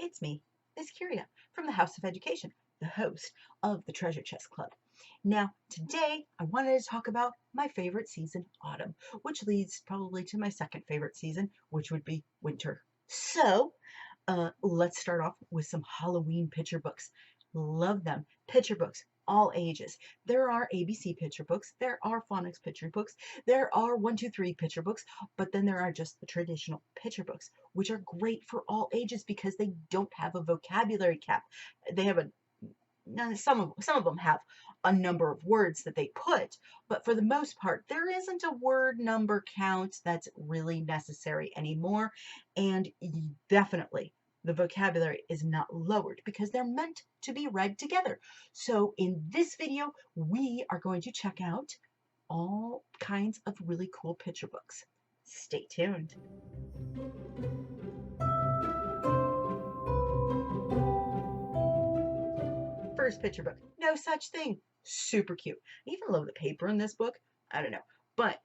it's me, Miss Curia, from the House of Education, the host of the Treasure Chest Club. Now, today I wanted to talk about my favorite season, autumn, which leads probably to my second favorite season, which would be winter. So, let's start off with some Halloween picture books. Love them. Picture books, all ages. There are ABC picture books, there are phonics picture books, there are 1, 2, 3 picture books, but then there are just the traditional picture books, which are great for all ages because they don't have a vocabulary cap. They have a some of them have a number of words that they put, but for the most part, there isn't a word number count that's really necessary anymore. And definitely the vocabulary is not lowered because they're meant to be read together. So in this video, we are going to check out all kinds of really cool picture books. Stay tuned. First picture book, No Such Thing. Super cute. I even love the paper in this book. I don't know, but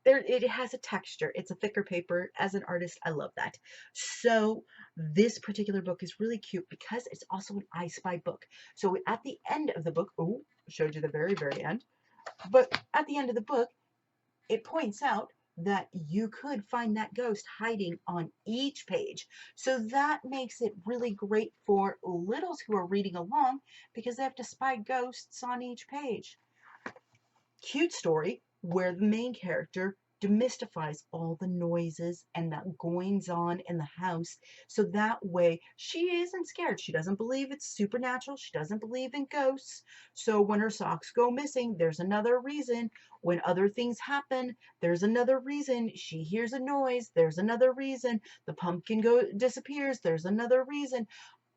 it has a texture. It's a thicker paper. As an artist, I love that. So this particular book is really cute because it's also an I Spy book. So at the end of the book, oh, showed you the very, very end. But at the end of the book, it points out that you could find that ghost hiding on each page. So that makes it really great for littles who are reading along because they have to spy ghosts on each page. Cute story where the main character demystifies all the noises and the goings on in the house, so that way she isn't scared. She doesn't believe it's supernatural. She doesn't believe in ghosts. So when her socks go missing, there's another reason. When other things happen, there's another reason. She hears a noise, there's another reason. The pumpkin disappears, there's another reason.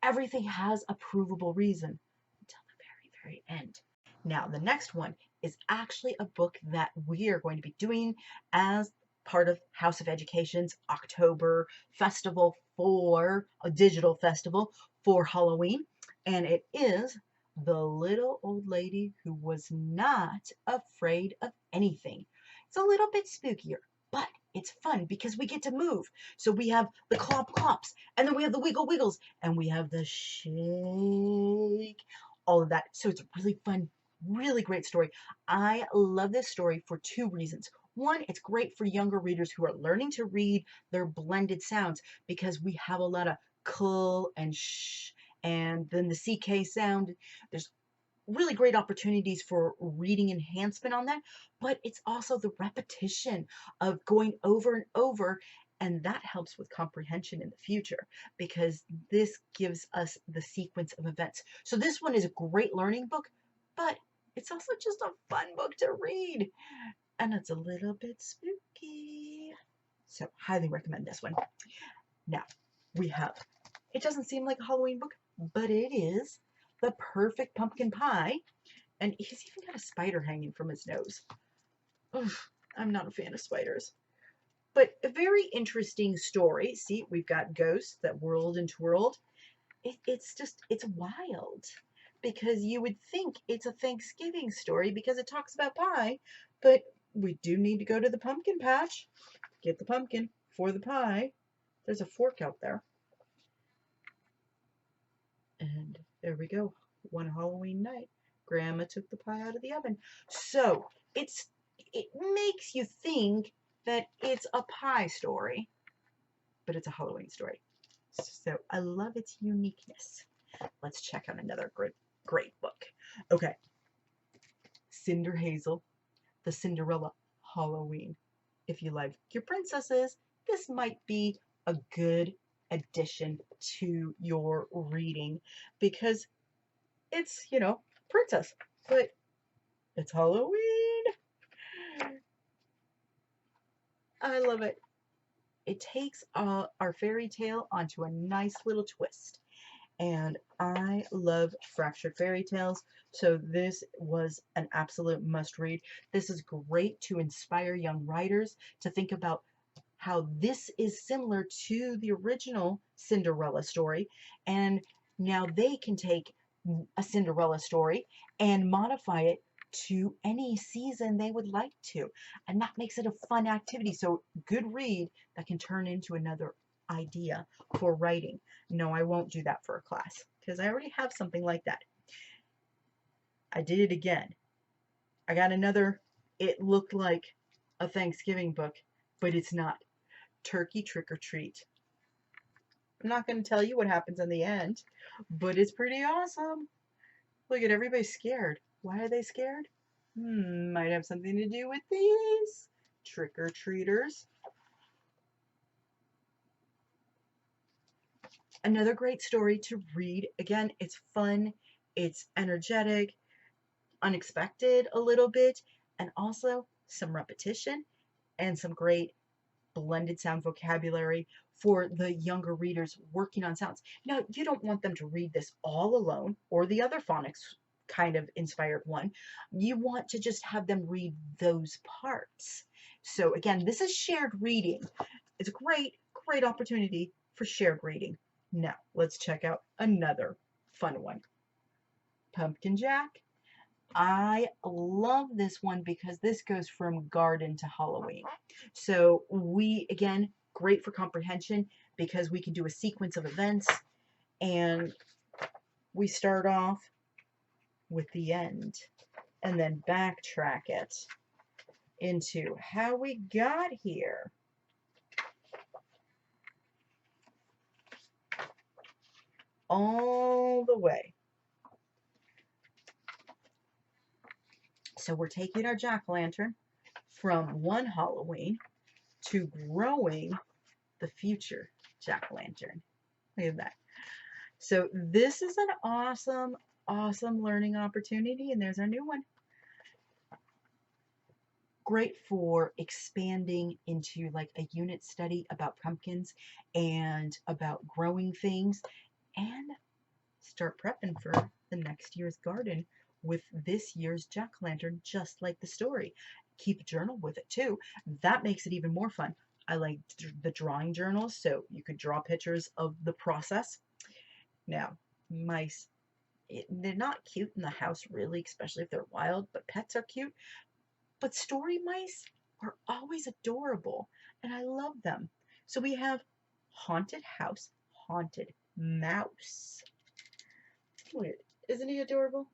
Everything has a provable reason until the very, very end. Now, the next one is actually a book that we are going to be doing as part of House of Education's October festival for a digital festival for Halloween. And it is The Little Old Lady Who Was Not Afraid of Anything. It's a little bit spookier, but it's fun because we get to move. So we have the clop clops, and then we have the wiggle wiggles, and we have the shake, all of that. So it's really fun, really great story. I love this story for two reasons. One, it's great for younger readers who are learning to read their blended sounds because we have a lot of kuh and sh and then the CK sound. There's really great opportunities for reading enhancement on that, but it's also the repetition of going over and over, and that helps with comprehension in the future because this gives us the sequence of events. So this one is a great learning book, but it's also just a fun book to read, and it's a little bit spooky. So highly recommend this one. Now we have, it doesn't seem like a Halloween book, but it is The Perfect Pumpkin Pie, and he's even got a spider hanging from his nose. Oof, I'm not a fan of spiders. But a very interesting story. See, we've got ghosts that whirled and twirled. It's wild because you would think it's a Thanksgiving story because it talks about pie, but we do need to go to the pumpkin patch, get the pumpkin for the pie. There's a fork out there. And there we go. One Halloween night, Grandma took the pie out of the oven. So it makes you think that it's a pie story, but it's a Halloween story. So I love its uniqueness. Let's check out another great book. Okay, Cinder Hazel, The Cinderella Halloween. If you like your princesses, this might be a good addition to your reading because it's, princess, but it's Halloween. I love it. It takes our fairy tale onto a nice little twist. And I love fractured fairy tales, so this was an absolute must read. This is great to inspire young writers to think about how this is similar to the original Cinderella story, and now they can take a Cinderella story and modify it to any season they would like to, and that makes it a fun activity. So good read that can turn into another idea for writing. No, I won't do that for a class because I already have something like that. I did it again. I got another, it looked like a Thanksgiving book, but it's not. Turkey Trick or Treat. I'm not going to tell you what happens in the end, but it's pretty awesome. Look at everybody scared. Why are they scared? Might have something to do with these trick-or-treaters. Another great story to read. Again, it's fun, it's energetic, unexpected a little bit, and also some repetition and some great blended sound vocabulary for the younger readers working on sounds. Now, you don't want them to read this all alone or the other phonics kind of inspired one. You want to just have them read those parts. So again, this is shared reading. It's a great, great opportunity for shared reading. Now, let's check out another fun one. Pumpkin Jack. I love this one because this goes from garden to Halloween. So we, again, great for comprehension because we can do a sequence of events and we start off with the end and then backtrack it into how we got here. All the way. So we're taking our jack-o'-lantern from one Halloween to growing the future jack-o'-lantern. Look at that. So this is an awesome, awesome learning opportunity, and there's our new one. Great for expanding into like a unit study about pumpkins and about growing things, and start prepping for the next year's garden with this year's jack-o'-lantern, just like the story. Keep a journal with it too. That makes it even more fun. I like the drawing journals, so you could draw pictures of the process. Now, mice, they're not cute in the house really, especially if they're wild, but pets are cute. But story mice are always adorable, and I love them. So we have haunted house, haunted mouse. Wait, isn't he adorable?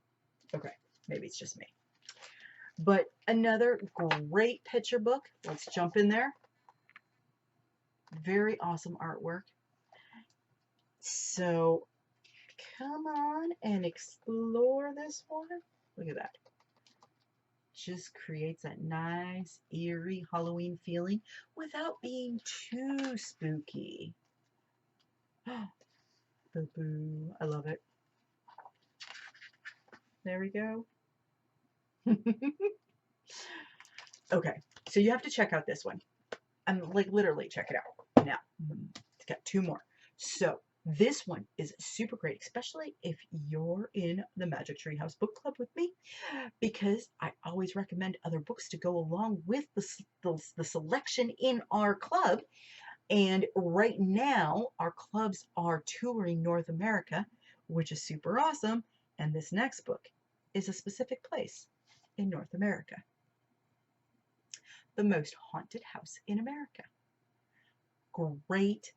Okay, maybe it's just me. But another great picture book. Let's jump in there. Very awesome artwork. So come on and explore this one. Look at that. Just creates that nice, eerie Halloween feeling without being too spooky. Boo-boo. I love it. There we go. Okay, so you have to check out this one. I'm like literally check it out. Now, it's got two more. So this one is super great, especially if you're in the Magic Tree House book club with me, because I always recommend other books to go along with the selection in our club. And right now, our clubs are touring North America, which is super awesome. And this next book is a specific place in North America. The Most Haunted House in America. Great,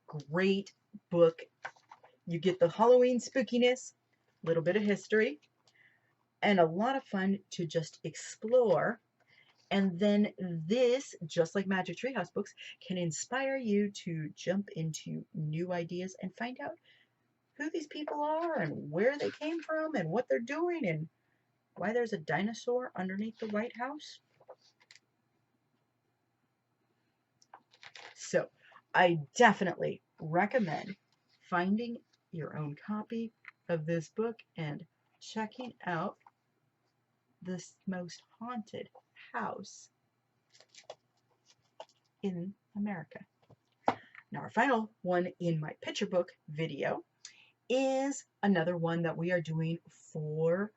great book. You get the Halloween spookiness, a little bit of history, and a lot of fun to just explore. And then this, just like Magic Treehouse books, can inspire you to jump into new ideas and find out who these people are and where they came from and what they're doing and why there's a dinosaur underneath the White House. So I definitely recommend finding your own copy of this book and checking out this Most Haunted House in America. Now, our final one in my picture book video is another one that we are doing for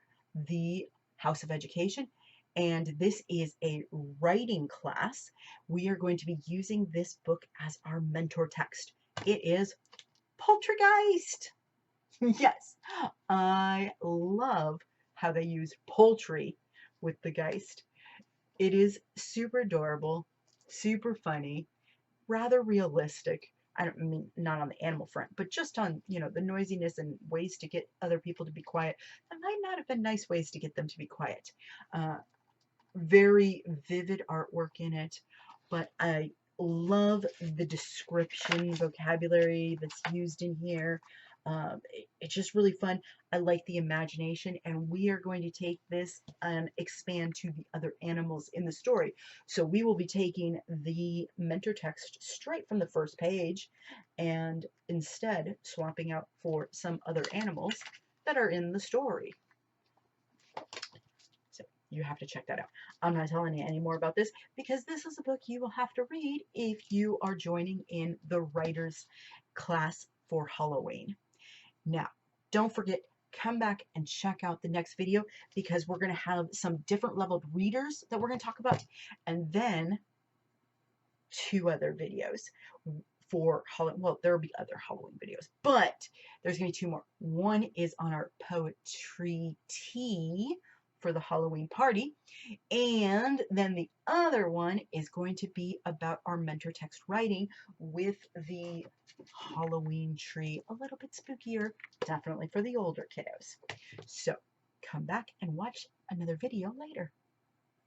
the House of Education. And this is a writing class. We are going to be using this book as our mentor text. It is Poltergeist. Yes, I love how they use poultry with the Geist. It is super adorable, super funny, rather realistic. I don't mean not on the animal front, but just on, you know, the noisiness and ways to get other people to be quiet. That might not have been nice ways to get them to be quiet. Uh, Very vivid artwork in it, but I love the description vocabulary that's used in here. It's just really fun. I like the imagination, and we are going to take this and expand to the other animals in the story. So we will be taking the mentor text straight from the first page and instead swapping out for some other animals that are in the story. So you have to check that out. I'm not telling you any more about this because this is a book you will have to read if you are joining in the writers class for Halloween. Now, don't forget, come back and check out the next video because we're going to have some different leveled readers that we're going to talk about, and then 2 other videos for Halloween. Well, there will be other Halloween videos, but there's going to be 2 more. One is on our poetry tea for the Halloween party, and then the other one is going to be about our mentor text writing with the Halloween tree, a little bit spookier, definitely for the older kiddos. So come back and watch another video later.